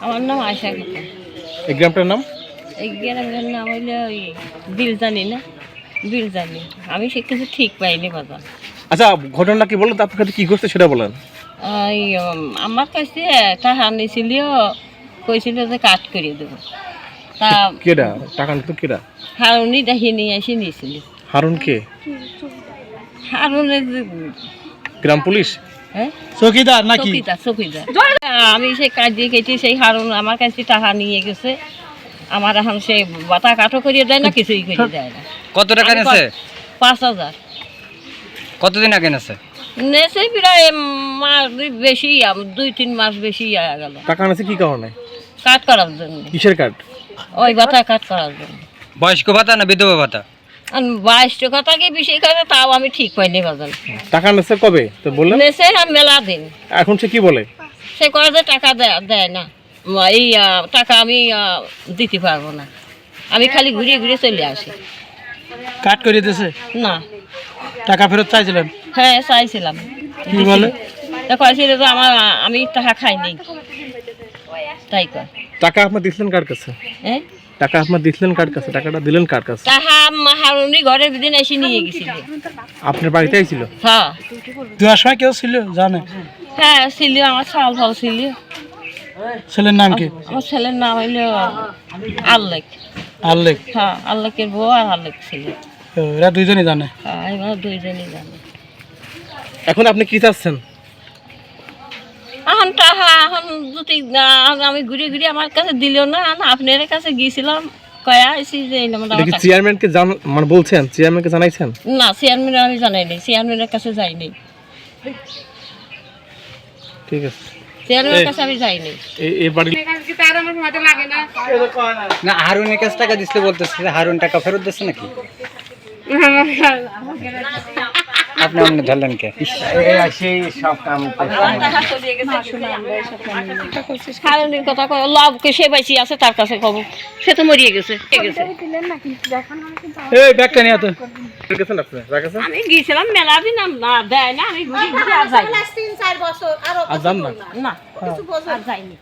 আমার নাম আয়শা খাতুন। এই গ্রামটার নাম? এই গ্রামের নাম হইলো ওই বিলজানি না, বিলজানি। আমি সে কিছু ঠিক পাইনি বাজার। আচ্ছা, ঘটনা কি বললেন? আপনার কাছে কি ঘটছে সেটা বলেন। ওই আমার কাছে টাকা নিয়েছিল, কইছিল যে কাট করে দেবো। তা কেডা টাকা নিত? কেডা? হারুনি দেখি নিয়ে এসে নিয়েছিল। হারুন কে? হারুনের গ্রাম পুলিশ? হ্যাঁ, চৌকিদার নাকি? চকিদার, চকিদার। আমি সেই কাজ দিয়ে কেটে সেই হারুন আমার কাছে টাকা নিয়ে গেছে। আমার এখন সেই বাতা কাঠো করিয়ে দেয় না, কিছুই করিয়ে দেয় না। কত টাকা নেছে? 5,000 কতদিন আগে নেছে? নেছে প্রায় মাস বেশি, 2-3 মাস বেশি গেল। টাকা নিছে কি কারণে? কাট করার জন্য। কিসের কার্ড? ওই বাতা কাট করার জন্য। বয়স্ক ভাতা না বিধবা ভাতা? 22 টাকা কি বেশি করে তাও আমি ঠিক পাইনি বাজার। টাকা নিছে কবে তো বললেন? নেছে মেলা দিন। এখন সে কি বলে? সে করে যে টাকা দেয় না, এই টাকা আমি দিতে পারবো না, আমি খালি ঘুরিয়ে ঘুরিয়ে চলে আসি। কাট করে দিয়েছে? না। টাকা ফেরত চাইছিলেন? হ্যাঁ চাইছিলাম। কি বলে? কয়েছিল যে আমি টাকা খাইনি, তাই কয়। টাকা আপনি দিছিলেন কার কাছে? হ্যাঁ, টাকা আপনি দিছিলেন কার কাছে? টাকাটা দিলেন কার কাছে? টাকা হারুনি ঘরের দিন এসে নিয়ে গেছিল। আপনার বাড়িতে আইছিল? হ্যাঁ দেওয়ার সময় কেউ ছিল জানে? হ্যাঁ ছিল, আমার চাল ফাল ছিল। ছেলের নাম কি? আমার ছেলের নাম হইল আল্লেক। আল্লেক? হ্যাঁ, আল্লেকের বউ আর আল্লেক ছিল। এরা দুইজনই জানে? হ্যাঁ, এবার দুইজনই জানে। এখন আপনি কি চাচ্ছেন? এখন টাকা এখন আমি ঘুরে ঘুরে আমার কাছে দিল না, আপনার কাছে গিয়েছিলাম কয়া আইসি যে এই নাম্বারটা এটা কি চেয়ারম্যানকে মানে বলছেন? চেয়ারম্যানকে জানাইছেন? না, চেয়ারম্যান আমি জানাইনি, চেয়ারম্যানের কাছে যাইনি, ঠিক আছে। চেয়ারম্যানের কাছে আমি যাইনি। এই বাড়ি না, হারুনের কাছে টাকা দিছিল বলতেছে, হারুন টাকা ফেরত দিচ্ছে নাকি? আপনি অমনি ধরলেন কে? হারুনের কথা লবকে সে বাইসি আছে, তার কাছে খবর, সে তো মরিয়ে গেছে। এই ব্যাগটা নিয়ে তো গেছেন আপনি? রাখেছেন? আমি গিয়েছিলাম মেলা দিন, না দেয় না, আমি ঘুরে ঘুরে আর যাইনি। আর যান না? না, আর যাইনি।